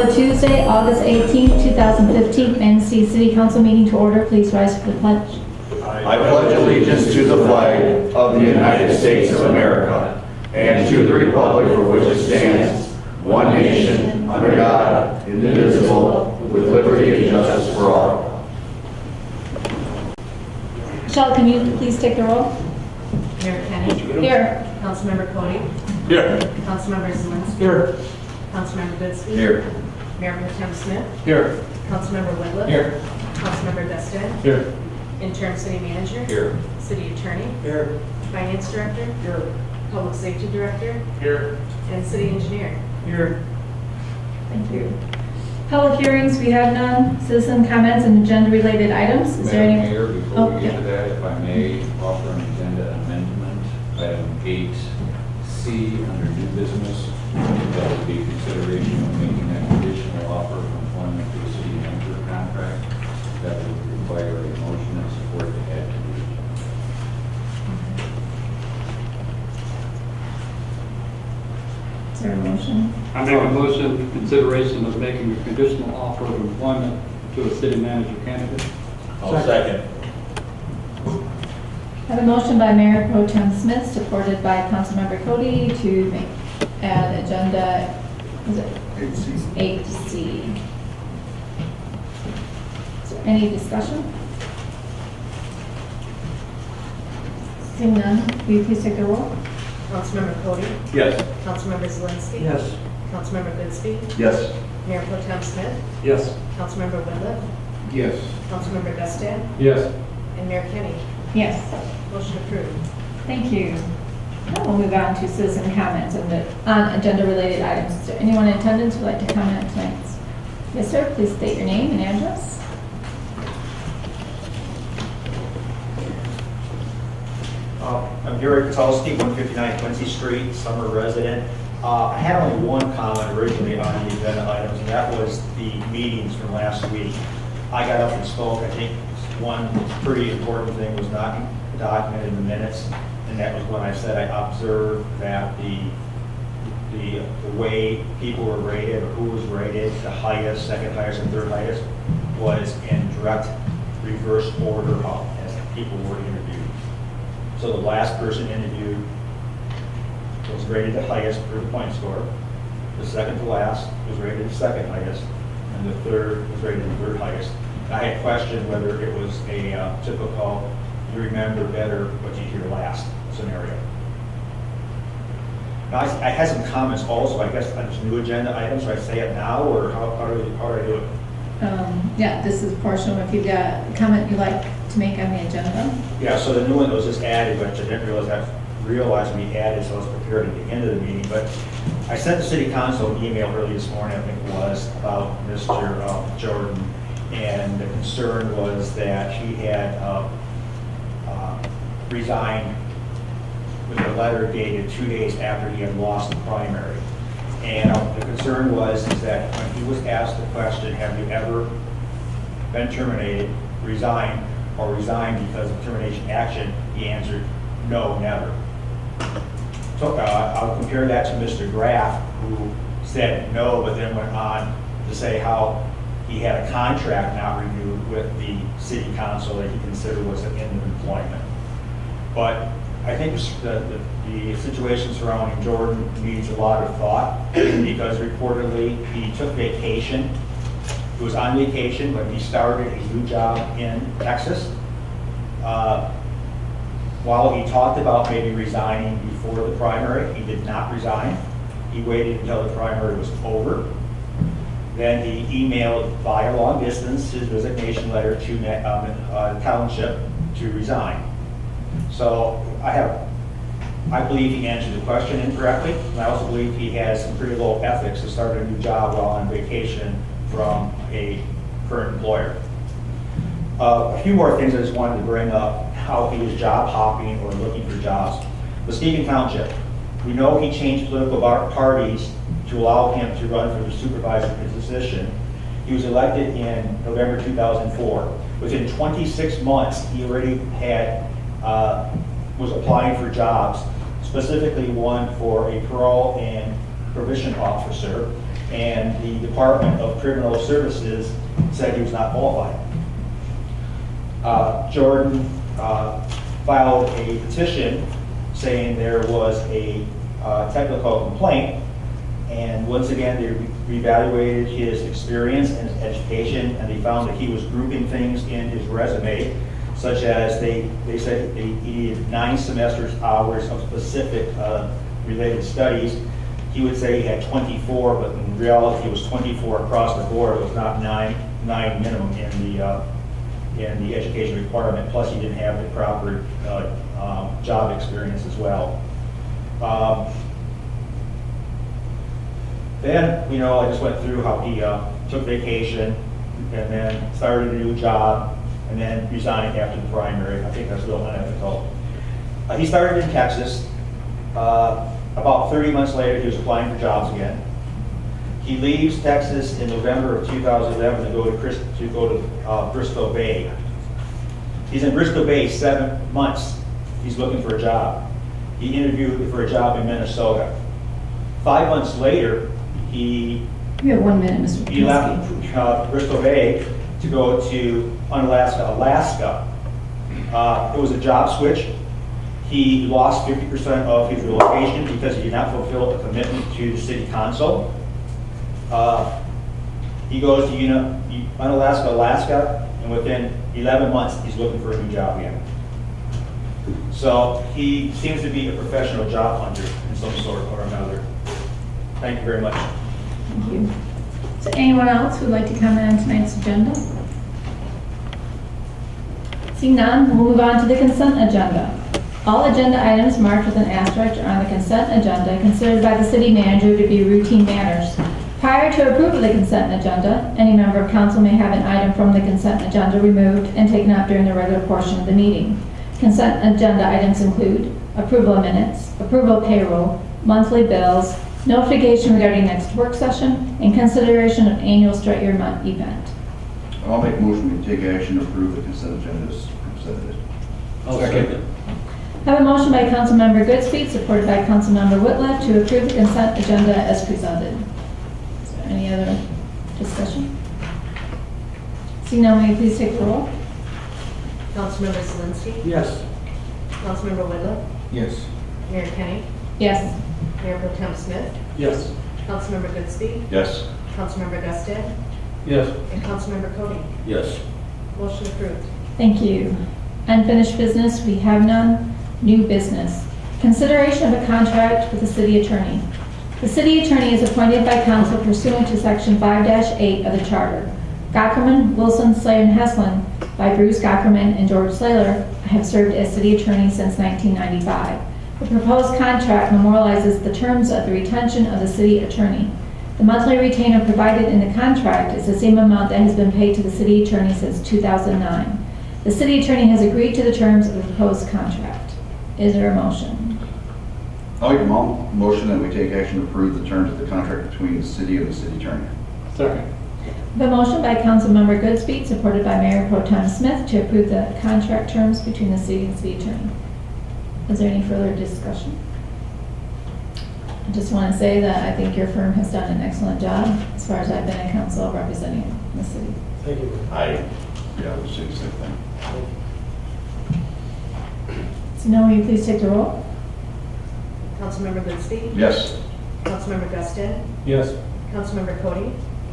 Call the Tuesday, August 18th, 2015, Manistee City Council meeting to order. Please rise for the pledge. I pledge allegiance to the flag of the United States of America and to the republic for which it stands, one nation, under God, indivisible, with liberty and justice for all. Michelle, can you please take the roll? Mayor Kenny. Here. Councilmember Cody. Here. Councilmember Zelinski. Here. Councilmember Goodspeed. Here. Mayor Pro Tem Smith. Here. Councilmember Whitliff. Here. Councilmember Destin. Here. Interim City Manager. Here. City Attorney. Here. Finance Director. Here. Public Safety Director. Here. And City Engineer. Here. Thank you. Public hearings, we have none. Citizen comments and agenda-related items. Is there Madam any? Mayor, before we get yeah. to that, if I may offer an agenda amendment, item 8C under new business, that would be consideration of making a conditional offer of employment to the city manager contract. That would require a motion and support to add to the agenda. Is there a motion? I make a motion in consideration of making a conditional offer of employment to a city manager candidate. I'll second. I have a motion by Mayor Pro Tem Smith, supported by Councilmember Cody to add agenda, is it 8C? Is there any discussion? Seeing none, will you please take the roll? Councilmember Cody. Yes. Councilmember Zelinski. Yes. Councilmember Goodspeed. Yes. Mayor Pro Tem Smith. Yes. Councilmember Whitliff. Yes. Councilmember Destin. Yes. And Mayor Kenny. Yes. Motion approved. Thank you. Now we'll move on to citizen comments on agenda-related items. Is there anyone in attendance who would like to comment tonight? Yes, sir. Please state your name and address. I'm Gary Kotulski, 159 Quincy Street, Summer resident. I had only one comment originally on the agenda items, and that was the meetings from last week. I got up and spoke. I think one pretty important thing was not documented in the minutes, and that was when I said I observed that the way people were rated, or who was rated, the highest, second highest, and third highest, was in direct reverse order of as people were interviewed. So the last person interviewed was rated the highest for the point score. The second to last was rated the second highest, and the third was rated the third highest. I had questioned whether it was a typical, you remember better what you hear last scenario. Now, I had some comments also, I guess, on this new agenda items. Should I say it now, or how do I do it? Yeah, this is a portion if you've got a comment you'd like to make on the agenda. Yeah, so the new one that was just added, which I didn't realize we added, so I was prepared at the end of the meeting. But I sent the city council an email early this morning, I think it was, about Mr. Jordan. And the concern was that he had resigned with a letter dated 2 days after he had lost the primary. And the concern was is that when he was asked the question, have you ever been terminated, resigned, or resigned because of termination action, he answered, no, never. So I'll compare that to Mr. Graff, who said no, but then went on to say how he had a contract not renewed with the city council that he considered was an end of employment. But I think the situation surrounding Jordan needs a lot of thought, because reportedly he took vacation. He was on vacation when he started a new job in Texas. While he talked about maybe resigning before the primary, he did not resign. He waited until the primary was over. Then he emailed via long distance his resignation letter to township to resign. So I believe he answered the question incorrectly, and I also believe he has some pretty low ethics to start a new job while on vacation from a current employer. A few more things I just wanted to bring up, how he is job hopping or looking for jobs. Muskegon Township, we know he changed political parties to allow him to run for the supervisor position. He was elected in November 2004. Within 26 months, he already had was applying for jobs, specifically one for a parole and probation officer. and the Department of Criminal Services said he was not qualified. Jordan filed a petition saying there was a technical complaint, and once again, they reevaluated his experience and his education, and they found that he was grouping things in his resume, such as they said he needed 9 semesters hours of specific related studies. He would say he had 24, but in reality, it was 24 across the board. It was not nine minimum in the education requirement. Plus, he didn't have the proper job experience as well. Then, I just went through how he took vacation and then started a new job and then resigned after the primary. I think that's real unethical. He started in Texas. About 30 months later, he was applying for jobs again. He leaves Texas in November of 2011 to go to Bristol Bay. He's in Bristol Bay 7 months. He's looking for a job. He interviewed for a job in Minnesota. 5 months later, he You have 1 minute, Mr. he Kaminsky. left Bristol Bay to go to Unalaska, Alaska. It was a job switch. He lost 50% of his relocation because he did not fulfill a commitment to the city council. He goes to Unalaska, Alaska, and within 11 months, he's looking for a new job again. So he seems to be a professional job hunter in some sort or another. Thank you very much. Thank you. So anyone else who'd like to comment on tonight's agenda? Seeing none, we'll move on to the consent agenda. All agenda items marked with an asterisk are on the consent agenda considered by the city manager to be routine matters. Prior to approval of the consent agenda, any member of council may have an item from the consent agenda removed and taken up during the regular portion of the meeting. Consent agenda items include approval of minutes, approval of payroll, monthly bills, notification regarding next work session, and consideration of annual straight year month event. I'll make a motion to take action to approve the consent agenda as presented. I'll second. I have a motion by Councilmember Goodspeed, supported by Councilmember Whitliff, to approve the consent agenda as presented. Is there any other discussion? Seeing none, will you please take the roll? Councilmember Zelinski? Yes. Councilmember Whitliff? Yes. Mayor Kenny? Yes. Mayor Pro Tem Smith? Yes. Councilmember Goodspeed? Yes. Councilmember Gustin? Yes. And Councilmember Cody? Yes. Motion approved. Thank you. Unfinished business, we have none. New business. Consideration of a contract with the city attorney. The city attorney is appointed by council pursuant to section 5-8 of the charter. Gockerman, Wilson, Slayer, and Heslin by Bruce Gockerman and George Slayer have served as city attorney since 1995. The proposed contract memorializes the terms of the retention of the city attorney. The monthly retainer provided in the contract is the same amount that has been paid to the city attorney since 2009. The city attorney has agreed to the terms of the proposed contract. Is there a motion? I'll make a motion that we take action to approve the terms of the contract between the city and the city attorney. Second. The motion by Councilmember Goodspeed, supported by Mayor Pro Tem Smith, to approve the contract terms between the city and city attorney. Is there any further discussion? I just want to say that I think your firm has done an excellent job as far as I've been in council representing the city. Thank you. I would say the same thing. So now will you please take the roll? Councilmember Goodspeed? Yes. Councilmember Gustin? Yes. Councilmember Cody?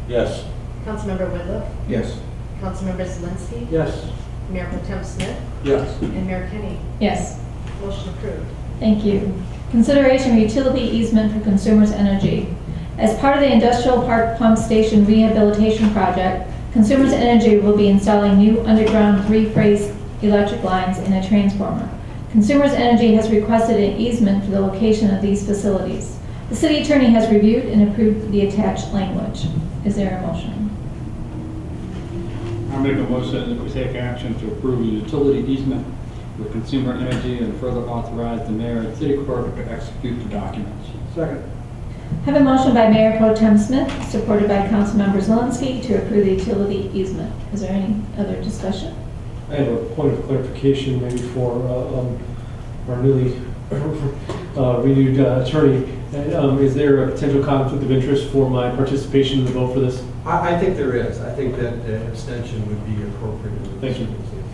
Yes. Councilmember Whitliff? Yes. Councilmember Zelinski? Yes. Mayor Pro Tem Smith? Yes. And Mayor Kenny? Yes. Motion approved. Thank you. Consideration of utility easement for Consumers Energy. As part of the Industrial Park Pump Station Rehabilitation Project, Consumers Energy will be installing new underground three-phase electric lines and a transformer. Consumers Energy has requested an easement for the location of these facilities. The city attorney has reviewed and approved the attached language. Is there a motion? I'll make a motion that we take action to approve a utility easement with Consumer Energy and further authorize the mayor and city clerk to execute the documents. Second. I have a motion by Mayor Pro Tem Smith, supported by Councilmember Zelinski, to approve the utility easement. Is there any other discussion? I have a point of clarification maybe for our newly renewed attorney. Is there a potential conflict of interest for my participation in the vote for this? I think there is. I think that an abstention would be appropriate. in this Thank you. circumstance.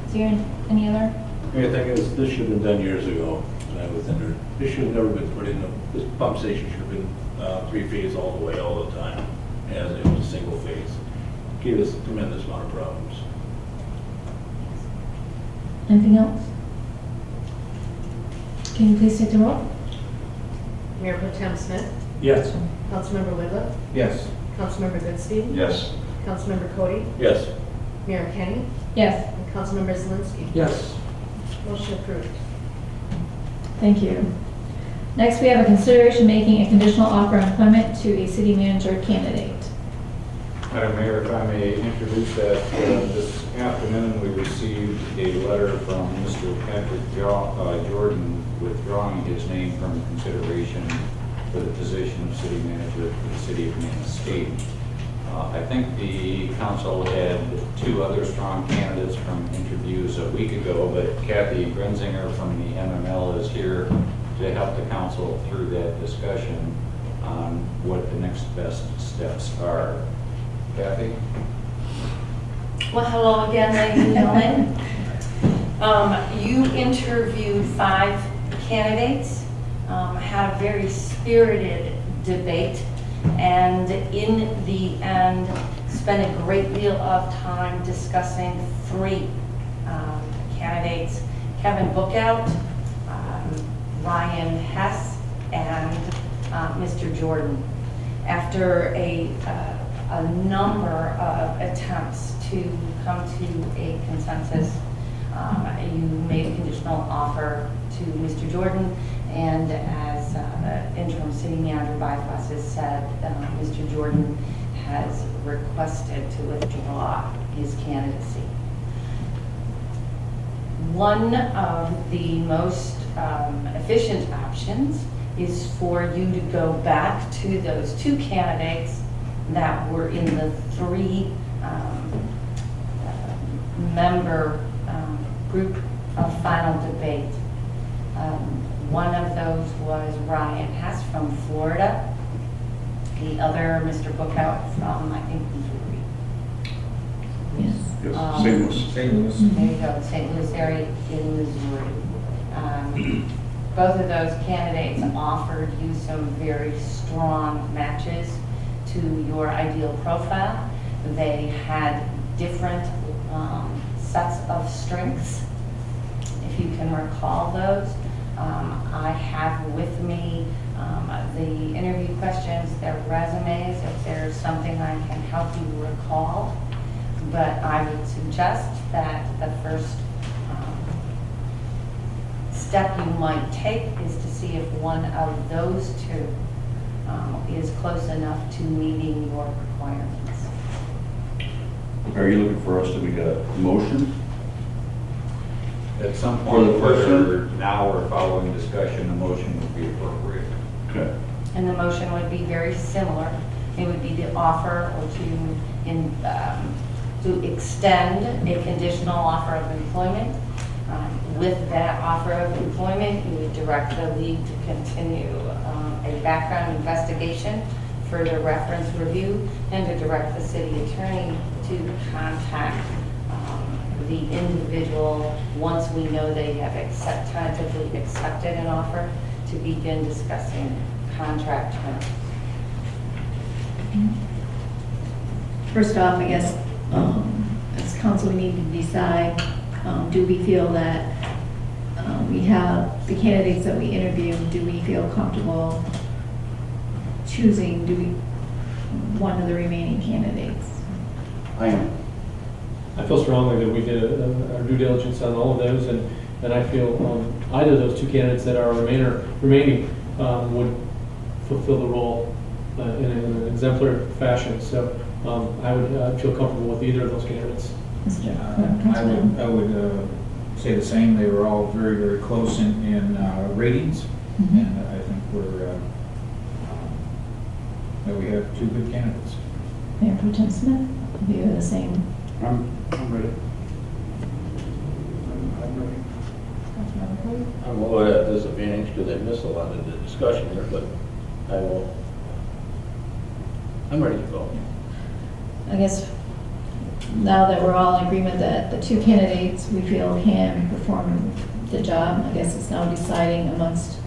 Is there any other? The thing is, this should have been done years ago, when I was in there. This should have never been put in, this pump station should have been three-phase all the way, all the time, as it was a single phase. Gave us a tremendous amount of problems. Anything else? Can you please take the roll? Mayor Pro Tem Smith, Yes. Councilmember Whitliff, Yes. Councilmember Goodstein, Yes. Councilmember Cody, Yes. Mayor Kenny, Yes. and Councilmember Zelinski. Yes. Motion approved. Thank you. Next, we have a consideration making a conditional offer of employment to a city manager candidate. Madam Mayor, if I may introduce that, this afternoon we received a letter from Mr. Patrick Jordan withdrawing his name from consideration for the position of city manager for the city of Manistee. I think the council had two other strong candidates from interviews a week ago, but Kathy Grenzinger from the MML is here to help the council through that discussion on what the next best steps are. Kathy? Well, hello again, ladies and gentlemen. You interviewed 5 candidates, had a very spirited debate, and in the end, spent a great deal of time discussing 3 candidates, Kevin Bookout, Ryan Hess, and Mr. Jordan. After a number of attempts to come to a consensus, you made a conditional offer to Mr. Jordan, and as interim city manager bypass has said, Mr. Jordan has requested to withdraw his candidacy. One of the most efficient options is for you to go back to those 2 candidates that were in the 3 member group of final debate. One of those was Ryan Hess from Florida. The other, Mr. Bookout from, I think, Missouri. Yes. Yes, Um, St. Louis. St. Louis. There you go, St. Louis area in Missouri. Both of those candidates offered you some very strong matches to your ideal profile. They had different sets of strengths, if you can recall those. I have with me the interview questions, their resumes, if there's something I can help you recall. But I would suggest that the first step you might take is to see if one of those 2 is close enough to meeting your requirements. Are you looking for us to make a motion? At some For the point, person? whether now or following discussion, a motion would be appropriate. Okay. And the motion would be very similar. It would be to offer or to extend a conditional offer of employment. With that offer of employment, you would direct the league to continue a background investigation, further reference review, and to direct the city attorney to contact the individual once we know they have tentatively accepted an offer to begin discussing contract terms. First off, I guess, as council, we need to decide, do we feel that we have the candidates that we interviewed, do we feel comfortable choosing, one of the remaining candidates? I am. I feel strongly that we did our due diligence on all of those, and I feel either of those 2 candidates that are remaining would fulfill the role in an exemplary fashion. So I would feel comfortable with either of those candidates. I would say the same. They were all very, very close in ratings, and I think that we have 2 good candidates. Mayor Pro Tem Smith, you are the same. I'm ready. I'm ready. Councilmember Cody? I'm a little at a disadvantage because I missed a lot of the discussion here, but I'm ready to go. I guess now that we're all in agreement that the two candidates we feel can perform the job, I guess it's now deciding amongst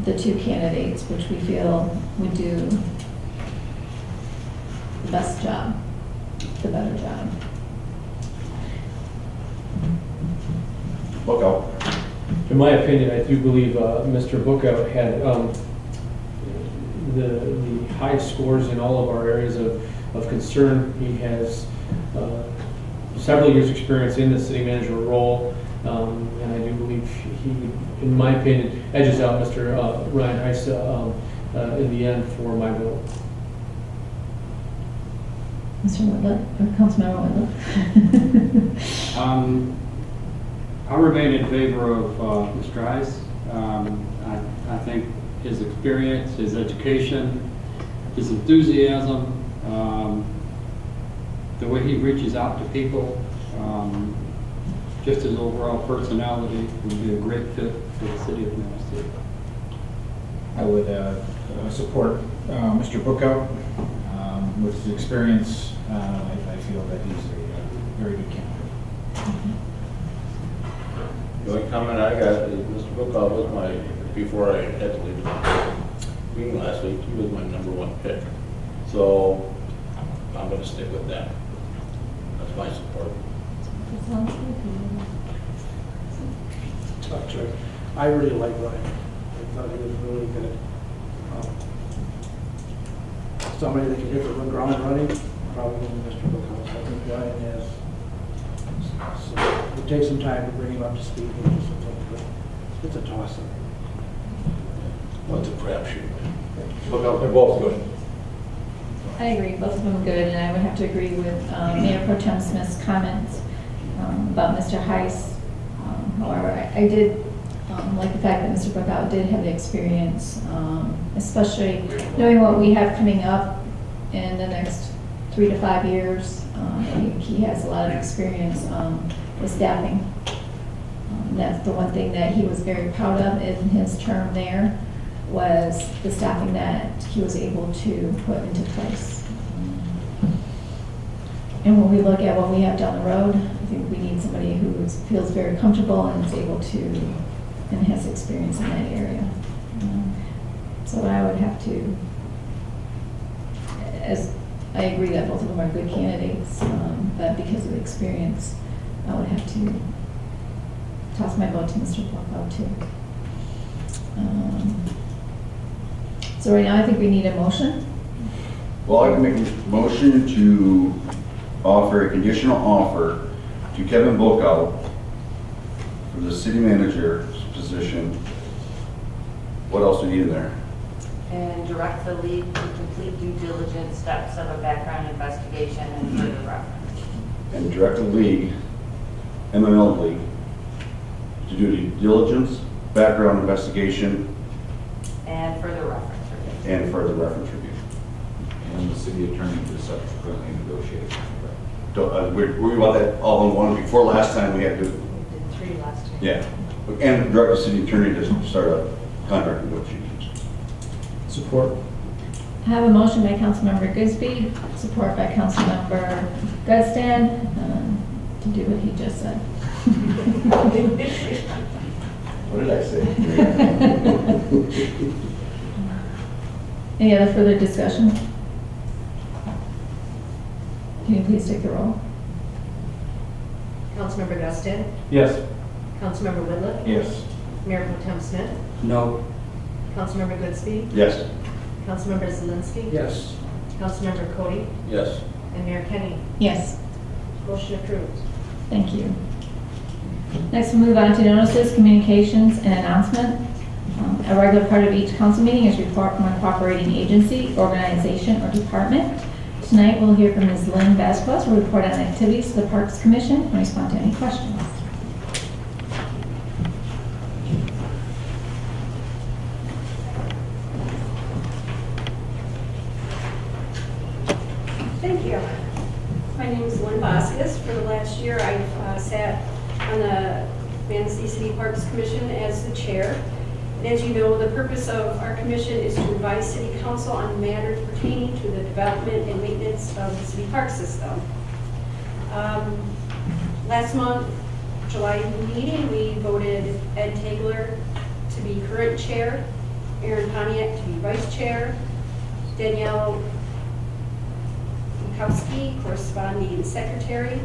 the two candidates which we feel would do the best job, the better job. Look out. In my opinion, I do believe Mr. Bookout had the highest scores in all of our areas of concern. He has several years' experience in the city manager role, and I do believe he, in my opinion, edges out Mr. Ryan Heiss in the end for my vote. Mr. Whitlock, or Councilmember Whitlock? I remain in favor of Mr. Heiss. I think his experience, his education, his enthusiasm, the way he reaches out to people, just his overall personality would be a great fit for the city of Manistee. I would support Mr. Bookout. With his experience, I feel that he's a very good candidate. The only comment I got is Mr. Bookout was before I had to leave the meeting last week, he was my #1 pick. So I'm going to stick with that. That's my support. Tough choice. I really like Ryan. I thought he was really good. Somebody that can hit the ground running, probably Mr. Bookout. I think Ryan has. So it takes some time to bring him up to speed. It's a toss-up. Well, it's a crapshoot. Look out. They're both good. I agree, both of them are good, and I would have to agree with Mayor Pro Tem Smith's comments about Mr. Heiss. However, I did like the fact that Mr. Bookout did have the experience, especially knowing what we have coming up in the next 3 to 5 years. He has a lot of experience with staffing. That's the one thing that he was very proud of in his term there, was the staffing that he was able to put into place. And when we look at what we have down the road, I think we need somebody who feels very comfortable and is able to, and has experience in that area. So I would have to, as I agree that both of them are good candidates, but because of the experience, I would have to toss my vote to Mr. Bookout too. So right now, I think we need a motion. Well, I can make a motion to offer a conditional offer to Kevin Bookout for the city manager's position. What else do you need in there? And direct the league to complete due diligence steps of a background investigation and further reference. And direct the league, MML league, to do due diligence, background investigation, And further reference. and further reference review. And the city attorney to subsequently negotiate. We want that all in one. Before last time we had to, We did 3 last time. yeah. And direct the city attorney to start a contract negotiations. Support. I have a motion by Councilmember Goodsby, support by Councilmember Goodstand, to do what he just said. What did I say? Any other further discussion? Can you please take the roll? Councilmember Gustin, Yes. Councilmember Whitlock, Yes. Mayor Pro Tem Smith, No. Councilmember Goodsby, Yes. Councilmember Zelinski, Yes. Councilmember Cody, Yes. and Mayor Kenny. Yes. Motion approved. Thank you. Next, we'll move on to notices, communications, and announcement. A regular part of each council meeting is report from a cooperating agency, organization, or department. Tonight, we'll hear from Ms. Lynn Vasquez, who will report on activities of the Parks Commission and respond to any questions. Thank you. My name is Lynn Vasquez. For the last year, I've sat on the Manistee City Parks Commission as the chair. And as you know, the purpose of our commission is to advise City Council on matters pertaining to the development and maintenance of the city park system. Last month, July meeting, we voted Ed Tagler to be current chair, Aaron Pontiac to be vice chair, Danielle Bukowski, corresponding secretary.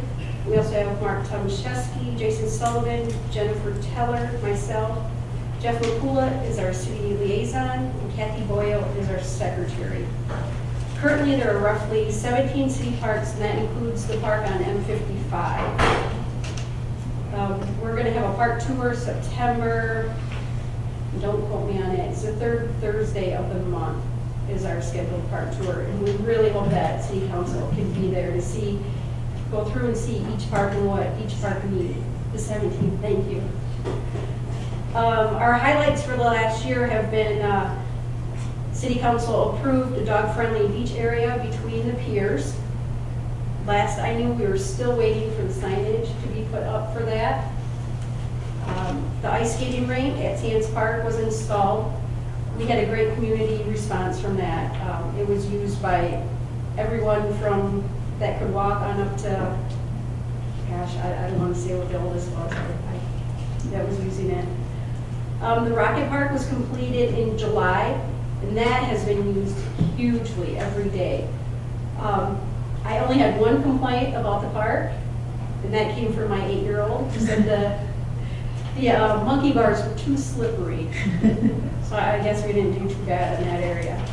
We also have Mark Tomaszewski, Jason Sullivan, Jennifer Teller, myself. Jeff Makula is our city liaison, and Kathy Boyle is our secretary. Currently, there are roughly 17 city parks, and that includes the park on M55. We're going to have a park tour September, don't quote me on it, it's the third Thursday of the month is our scheduled park tour, and we really hope that City Council can be there to see, go through and see each park and what each park needs. The 17th, thank you. Our highlights for the last year have been City Council approved a dog-friendly beach area between the piers. Last I knew, we were still waiting for the signage to be put up for that. The ice skating rink at Sands Park was installed. We had a great community response from that. It was used by everyone from that could walk on up to, gosh, I don't want to say what the oldest was, that was using it. The Rocket Park was completed in July, and that has been used hugely every day. I only had one complaint about the park, and that came from my 8-year-old, who said the monkey bars were too slippery. So I guess we didn't do too bad in that area.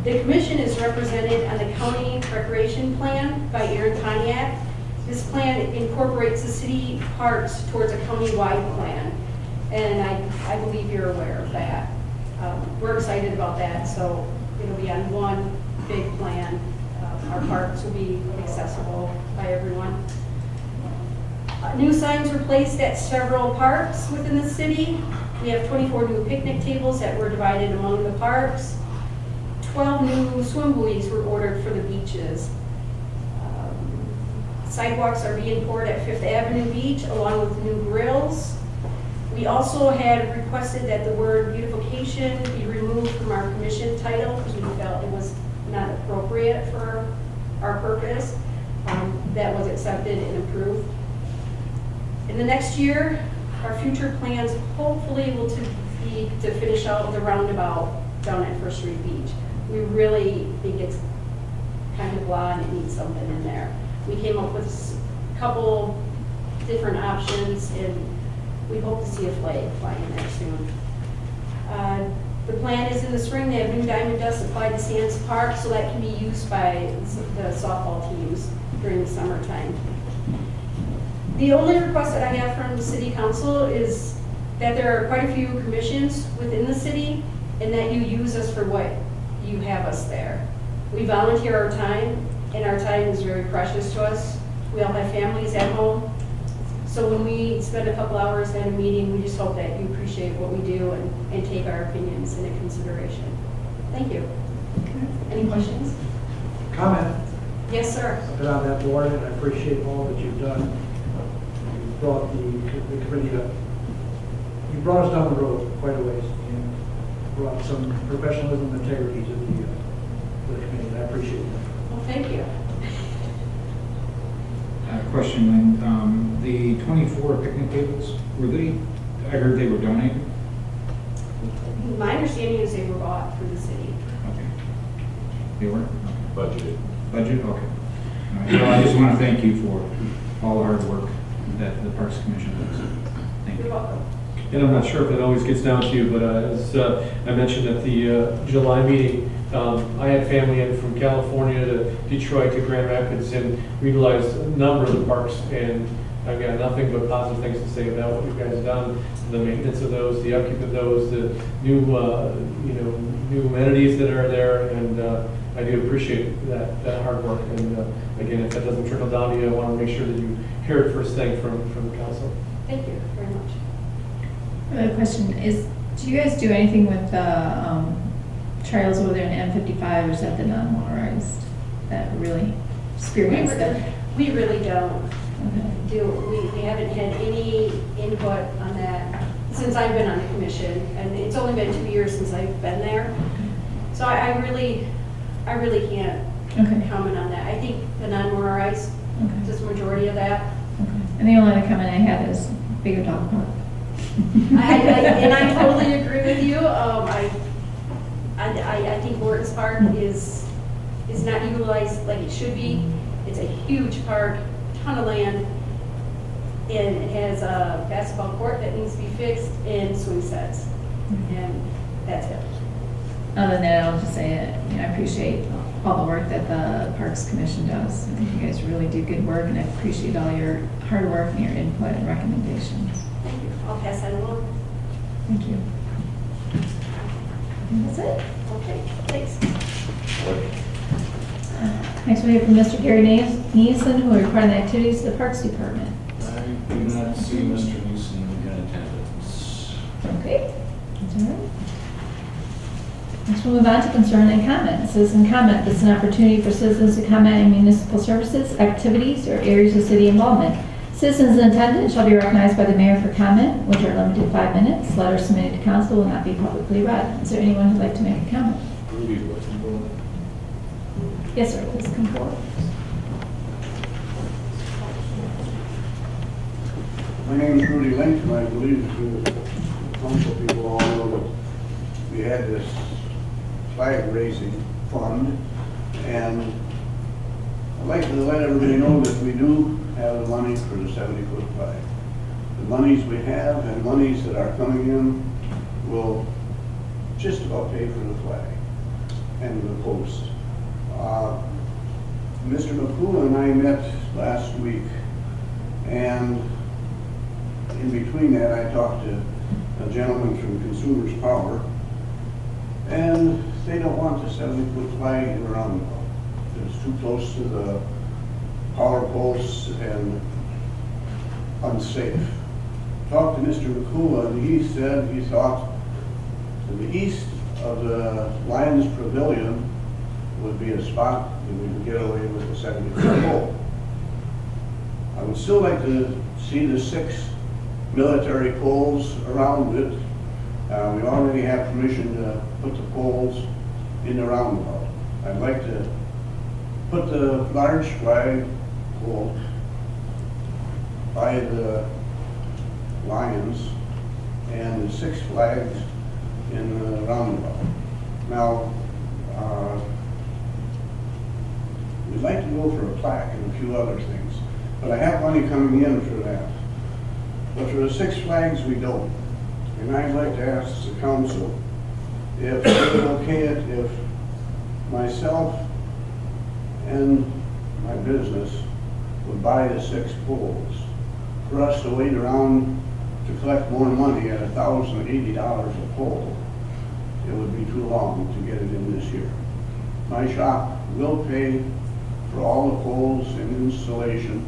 The commission is represented on the county recreation plan by Aaron Pontiac. This plan incorporates the city parks towards a county-wide plan, and I believe you're aware of that. We're excited about that, so it'll be on one big plan. Our parks will be accessible by everyone. New signs were placed at several parks within the city. We have 24 new picnic tables that were divided among the parks. 12 new swim buoys were ordered for the beaches. Sidewalks are being poured at Fifth Avenue Beach along with new grills. We also had requested that the word beautification be removed from our commission title because we felt it was not appropriate for our purpose. That was accepted and approved. In the next year, our future plans hopefully will be to finish out the roundabout down at First Street Beach. We really think it's kind of blah and it needs something in there. We came up with a couple different options, and we hope to see a flag flying there soon. The plan is in the spring, they have new diamond dust applied to Sands Park, so that can be used by the softball teams during the summertime. The only request that I have from the City Council is that there are quite a few commissions within the city, and that you use us for what you have us there. We volunteer our time, and our time is very precious to us. We all have families at home. So when we spend a couple hours at a meeting, we just hope that you appreciate what we do and take our opinions into consideration. Thank you. Any questions? Comment? Yes, sir. I've been on that board, and I appreciate all that you've done. You brought the committee up. You brought us down the road quite a ways, and brought some professionalism and integrity to the committee, and I appreciate that. Well, thank you. Question, Lynn. The 24 picnic tables, were they, I heard they were donated? My understanding is they were bought through the city. Okay. They were? Budgeted. Budget? Okay. All right. Well, I just want to thank you for all the hard work that the Parks Commission does. Thank You're you. welcome. And I'm not sure if it always gets down to you, but as I mentioned at the July meeting, I had family in from California to Detroit to Grand Rapids and we utilized a number of the parks, and I've got nothing but positive things to say about what you guys have done, the maintenance of those, the upkeep of those, the new, new amenities that are there, and I do appreciate that hard work. And again, if that doesn't trickle down to you, I want to make sure that you hear it first thing from the council. Thank you very much. Another question is, do you guys do anything with the trails over there in M55, or is that the non-motorized that really experience that? We really don't Okay. we haven't had any input on that since I've been on the commission, and it's only been 2 years since I've been there. So I really can't Okay. comment on that. I think the non-motorized Okay. is the majority of that. Okay. And the only other comment I had is bigger dog park. And I totally agree with you. I think Morton's Park is not utilized like it should be. It's a huge park, ton of land, and it has a basketball court that needs to be fixed and swing sets, and that's it. Other than that, I'll just say, I appreciate all the work that the Parks Commission does. I think you guys really do good work, and I appreciate all your hard work and your input and recommendations. Thank you. I'll pass that along. Thank you. And that's it. Okay, thanks. Next, we hear from Mr. Gary Neeson, who will report on the activities of the Parks Department. I do not see Mr. Neeson in attendance. Okay, that's all right. Next, we'll move on to concern and comment. Citizen comment. This is an opportunity for citizens to comment on municipal services, activities, or areas of city involvement. Citizens in attendance shall be recognized by the mayor for comment, which are limited to 5 minutes. Letters submitted to council will not be publicly read. Is there anyone who'd like to make a comment? Ruby, what's the vote? Yes, sir, please come forward. My name is Rudy Lynch, and I believe the council people all know that we had this flag raising fund, and I'd like to let everybody know that we do have the money for the 70-foot flag. The monies we have and monies that are coming in will just about pay for the flag and the post. Mr. McCool and I met last week, and in between that I talked to a gentleman from Consumers Power, and they don't want the 70-foot flag in the roundabout. It's too close to the power posts and unsafe. Talked to Mr. McCool, and he said he thought to the east of the Lions Pavilion would be a spot that we could get away with a 70-foot pole. I would still like to see the 6 military poles around it. We already have permission to put the poles in the roundabout. I'd like to put the large flag pole by the Lions and the 6 flags in the roundabout. Now, we'd like to go for a plaque and a few other things, but I have money coming in for that. But for the 6 flags, we don't. And I'd like to ask the council if they would okay it if myself and my business would buy the 6 poles. For us to wait around to collect more money at $1,080 a pole, it would be too long to get it in this year. My shop will pay for all the poles and installation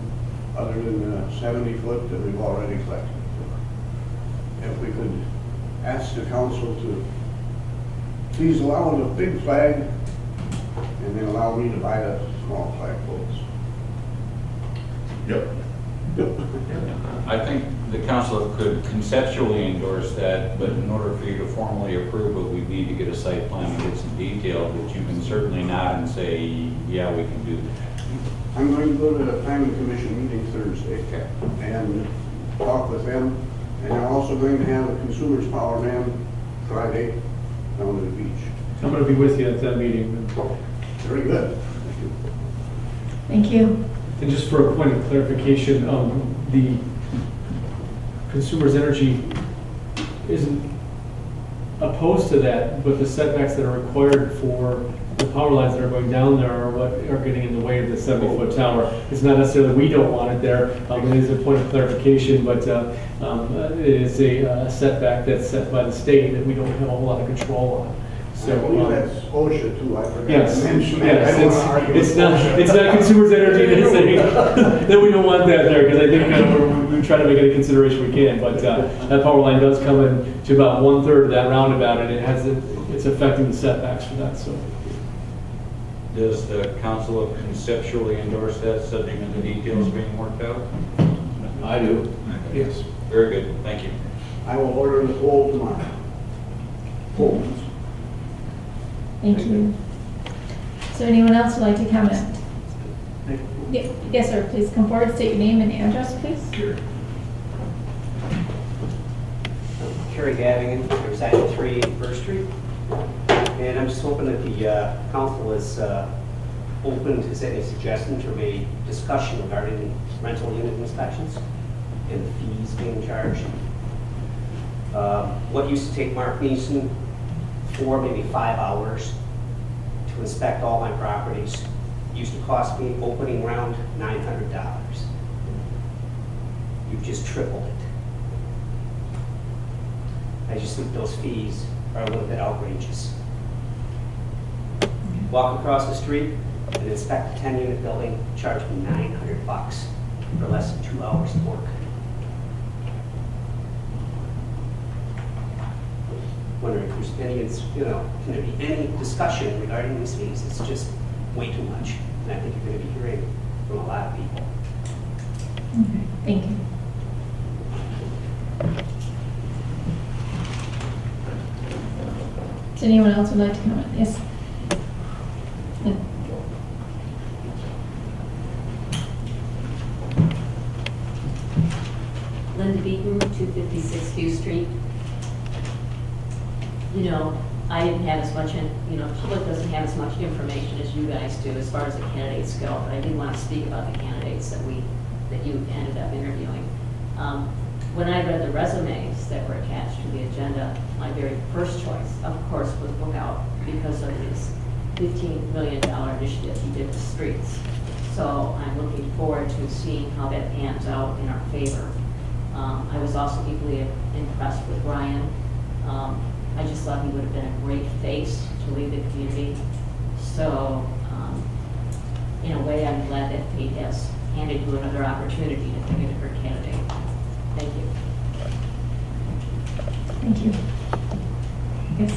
other than the 70-foot that we've already collected for. If we could ask the council to please allow the big flag and then allow me to buy the small flag poles. Yep. I think the council could conceptually endorse that, but in order for you to formally approve it, we need to get a site plan and get some detail, but you can certainly nod and say, yeah, we can do that. I'm going to go to the planning commission meeting Thursday and talk with them. And I'm also going to have a Consumers Power man Friday down to the beach. I'm going to be with you at that meeting. Very good. Thank you. And just for a point of clarification, the Consumers Energy isn't opposed to that, but the setbacks that are required for the power lines that are going down there are what are getting in the way of the 70-foot tower. It's not necessarily we don't want it there. It is a point of clarification, but it is a setback that's set by the state that we don't have a whole lot of control on. So I believe that's OSHA too. I forgot Yes, to mention that. yes, I don't want to argue with it's not Consumers Energy that's saying that we don't want that there, because I think we try to make any consideration we can, but that power line does come in to about 1/3 of that roundabout, and it's affecting the setbacks for that, so. Does the council conceptually endorse that, subject to the details being worked out? I do. Yes. Very good, thank you. I will order the pole tomorrow. Poles. Thank you. Is there anyone else who'd like to comment? Yes, sir, please come forward, state your name and address, please. Kerry Gavigan, residing 3 First Street. And I'm just hoping that the council is open to any suggestions or maybe discussion regarding rental unit inspections and the fees being charged. What used to take Mark Neeson 4, maybe 5 hours to inspect all my properties used to cost me opening round $900. You've just tripled it. I just think those fees are a little bit outrageous. Walk across the street and inspect a 10-unit building, charge me $900 for less than 2 hours of work. Wondering if there's any, can there be any discussion regarding these fees? It's just way too much. And I think you're going to be hearing from a lot of people. Okay, thank you. Does anyone else would like to comment? Yes. Linda Beaton, 256 Hugh Street. You know, I didn't have as much, public doesn't have as much information as you guys do as far as the candidates go, but I did want to speak about the candidates that you ended up interviewing. When I read the resumes that were attached to the agenda, my very first choice, of course, was Bookout because of his $15 million initiative he did with streets. So I'm looking forward to seeing how that pans out in our favor. I was also equally impressed with Ryan. I just thought he would have been a great face to lead the community. So, in a way, I'm glad that fate has handed you another opportunity to pick a different candidate. Thank you. Thank you. Yes.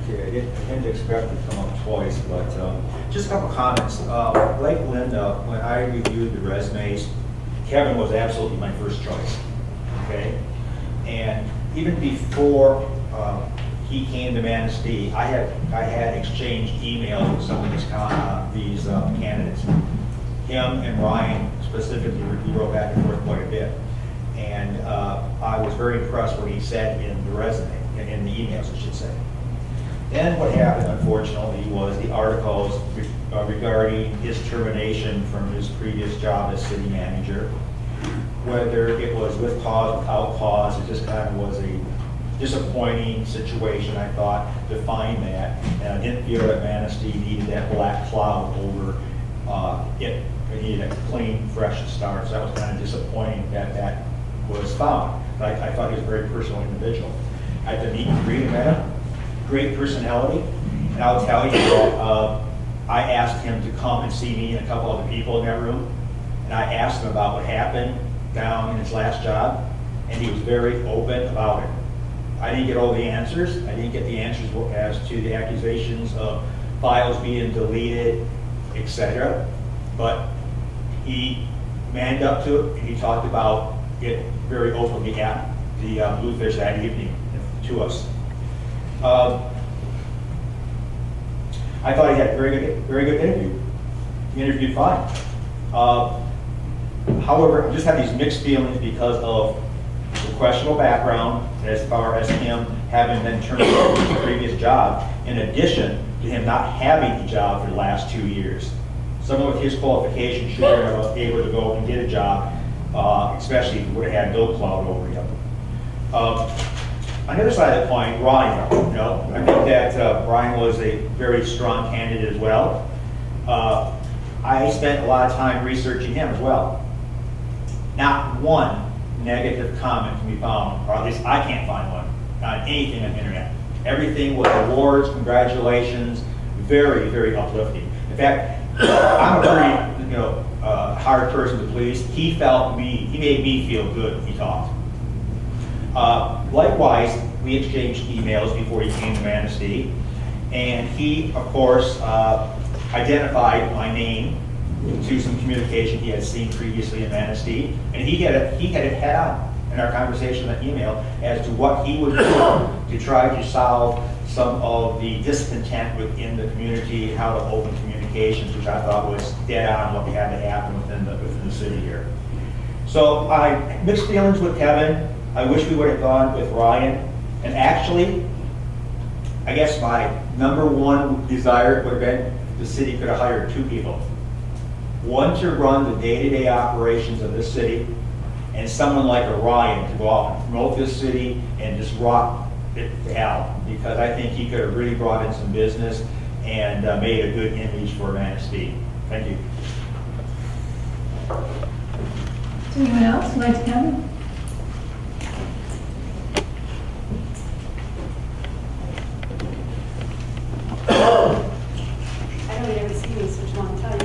Okay, I didn't expect it to come up twice, but just a couple comments. Like Linda, when I reviewed the resumes, Kevin was absolutely my first choice, okay? And even before he came to Manistee, I had exchanged emails with some of these candidates. Him and Ryan specifically, we wrote back and forth quite a bit. And I was very impressed what he said in the resume, in the emails, I should say. Then what happened, unfortunately, was the articles regarding his termination from his previous job as city manager. Whether it was with cause, without cause, it just kind of was a disappointing situation, I thought, to find that. And I didn't feel that Manistee needed that black cloud over it. It needed a clean, fresh start. So that was kind of disappointing that that was found. But I thought he was a very personal individual. I had to meet and greet him. Great personality, and I'll tell you that I asked him to come and see me and a couple other people in that room, and I asked him about what happened down in his last job, and he was very open about it. I didn't get all the answers. I didn't get the answers as to the accusations of files being deleted, etc. But he manned up to it, and he talked about it very openly at the Bluefish that evening to us. I thought he had a very good interview. He interviewed fine. However, I just had these mixed feelings because of the questionable background as far as him having been terminated from his previous job, in addition to him not having a job for the last 2 years. Someone with his qualifications should have been able to go and get a job, especially if he would have had no cloud over him. On the other side of the coin, Ryan, I think that Brian was a very strong candidate as well. I spent a lot of time researching him as well. Not one negative comment can be found, or at least I can't find one, on anything on the internet. Everything was awards, congratulations, very, very uplifting. In fact, I'm a very, hard person to please. He made me feel good when he talked. Likewise, we exchanged emails before he came to Manistee, and he, of course, identified my name to some communication he had seen previously in Manistee, and he had it head on in our conversation in the email as to what he would do to try to solve some of the discontent within the community, how to open communications, which I thought was dead on what had to happen within the city here. So I mixed feelings with Kevin. I wish we would have gone with Ryan. And actually, I guess my number one desire would have been the city could have hired 2 people. One to run the day-to-day operations of this city, and someone like a Ryan to go out and promote this city and just rock it to hell. Because I think he could have really brought in some business and made a good image for Manistee. Thank you. Is there anyone else who'd like to comment? I know you haven't seen me in such a long time.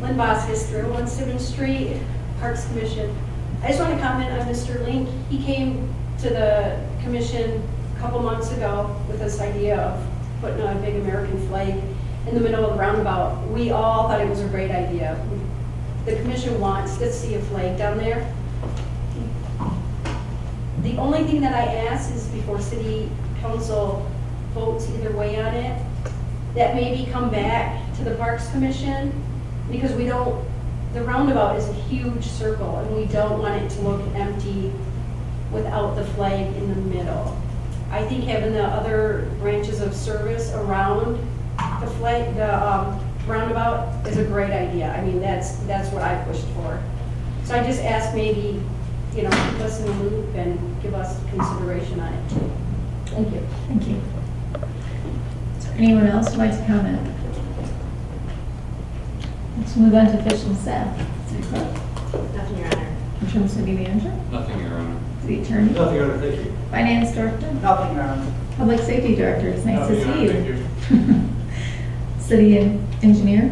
Lynn Vasquez, 301 Stevens Street, Parks Commission. I just want to comment on Mr. Link. He came to the commission a couple months ago with this idea of putting a big American flag in the middle of the roundabout. We all thought it was a great idea. The commission wants to see a flag down there. The only thing that I ask is before city council votes either way on it, that maybe come back to the Parks Commission, because we don't, the roundabout is a huge circle, and we don't want it to look empty without the flag in the middle. I think having the other branches of service around the flag, the roundabout is a great idea. I mean, that's what I pushed for. So I just ask maybe, you know, keep us in the loop and give us consideration on it too. Thank you. Thank you. Is there anyone else who'd like to comment? Let's move on to official staff. City Clerk, Nothing, Your Honor. Interim City Manager, Nothing, Your Honor. City Attorney, Nothing, Your Honor, thank you. Finance Director, Nothing, Your Honor. Public Safety Director. It's nice to Nothing, see Your you. Honor, thank City Engineer,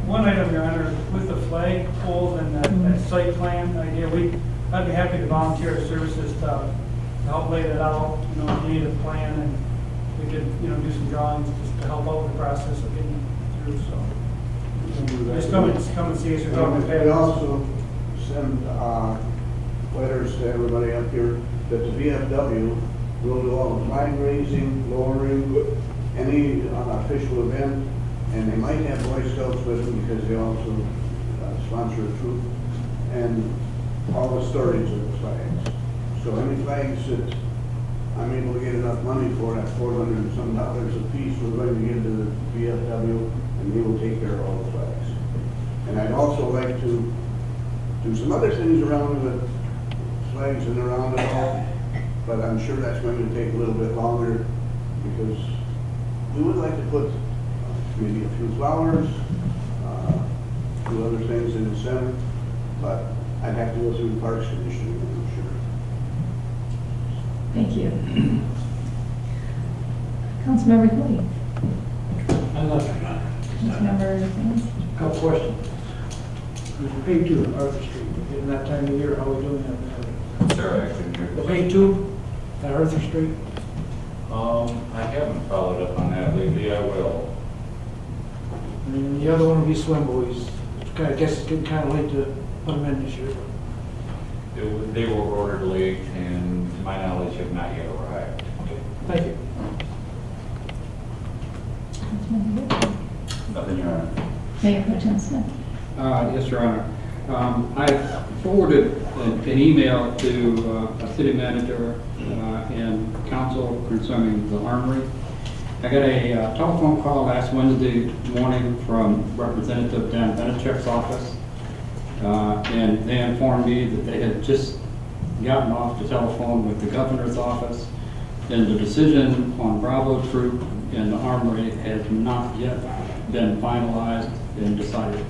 One item, Your Honor, with the flag poles and that site plan idea, I'd be happy to volunteer our services to help lay that out. You know, if you need a plan, and we could, you know, do some drawings just to help out with the process of getting it through, so. Just come and see us, you're talking We also send letters to everybody up here that the VFW will do all the flag raising, lowering, any official event, and they might have Boy Scouts with them because they also sponsor a troop, and all the storage of the flags. So any flags that I'm able to get enough money for at $400 and some a piece, we're going to give to the VFW, and they will take care of all the flags. And I'd also like to do some other things around the flags and around it all, but I'm sure that's going to take a little bit longer, because we would like to put maybe a few flowers, a few other things in the center, but I'd have to go through the Parks Commission, I'm sure. thank you. Councilmember Cody. Councilmember Simmons. Couple questions. The pay tube, Arthur Street, in that time of year, how are we doing that? Sarah, I couldn't hear. The pay tube at Arthur Street? I haven't followed up on that lately. I will. And the other one would be swim buoys. I guess it's getting kind of late to put them in this year. They were ordered late, and to my knowledge, have not yet arrived. Okay, thank you. Councilmember Wood. Nothing, Your Honor. Mayor Pro Tem Smith. Yes, Your Honor. I forwarded an email to a city manager and council concerning the armory. I got a telephone call last Wednesday morning from Representative Dan Benechek's office, and they informed me that they had just gotten off the telephone with the governor's office, and the decision on Bravo Troop and the armory has not yet been finalized and decided.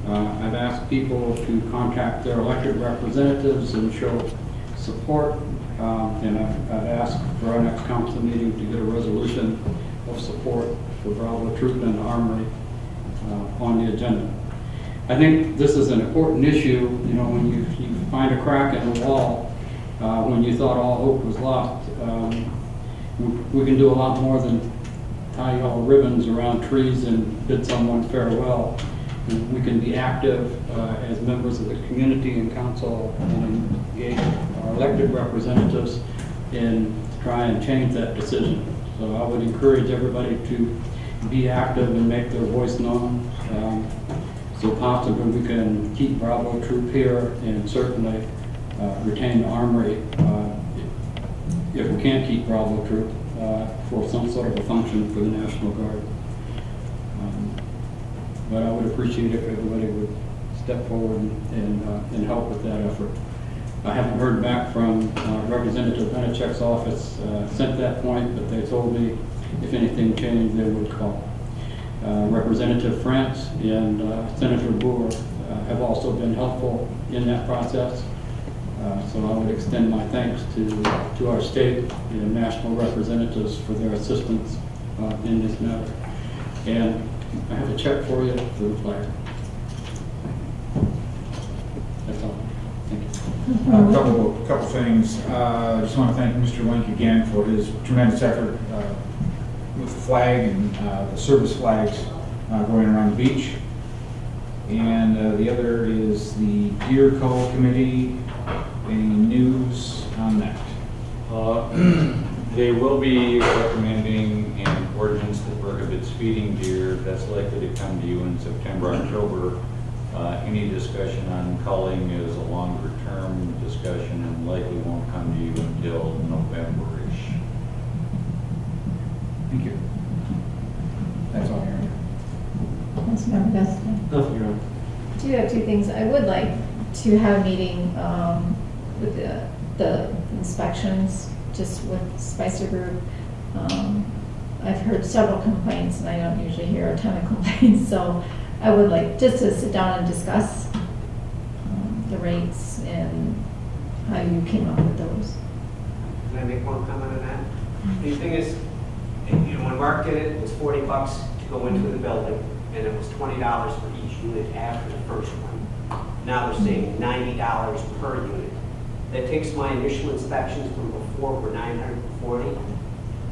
I've asked people to contact their elected representatives and show support, and I've asked for our next council meeting to get a resolution of support for Bravo Troop and the Armory on the agenda. I think this is an important issue. You know, when you find a crack in the wall, when you thought all hope was lost. We can do a lot more than tie yellow ribbons around trees and bid someone farewell. We can be active as members of the community and council and engage our elected representatives and try and change that decision. So I would encourage everybody to be active and make their voice known. So possibly we can keep Bravo Troop here and certainly retain the Armory if we can't keep Bravo Troop for some sort of a function for the National Guard. But I would appreciate if everybody would step forward and help with that effort. I haven't heard back from Representative Benechek's office since that point, but they told me if anything changed, they would call. Representative France and Senator Boer have also been helpful in that process. So I would extend my thanks to our state and national representatives for their assistance in this matter. And I have a check for you for the flag. That's all. Thank you. A couple things. I just want to thank Mr. Link again for his tremendous effort with the flag and the service flags going around the beach. And the other is the Deer Call Committee. Any news on that? They will be recommending an ordinance that prohibits feeding deer. That's likely to come to you in September, October. Any discussion on culling is a longer term discussion and likely won't come to you until November-ish. Thank you. That's all here. Councilmember Guston. Nothing, Your Honor. I do have two things. I would like to have a meeting with the inspections, just with Spicer Group. I've heard several complaints, and I don't usually hear a ton of complaints, so I would like just to sit down and discuss the rates and how you came up with those. Can I make one comment on that? The thing is, you know, when Mark did it, it was $40 to go into the building, and it was $20 for each unit after the first one. Now they're saying $90 per unit. That takes my initial inspections from before were $940.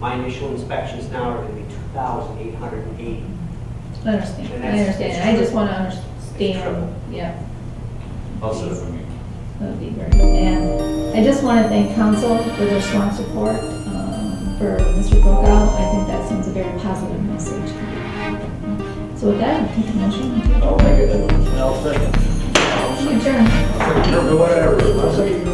My initial inspections now are going to be $2,880. I understand. And I that's- understand. it's I true. just want to It's understand. true. Yeah, I'll set up a meeting. that would be great. And I just want to thank council for their strong support for Mr. Bokow. I think that sends a very positive message. So with that, I'll take a motion to I'll make it, and I'll second. adjourn. Whatever. I'll second.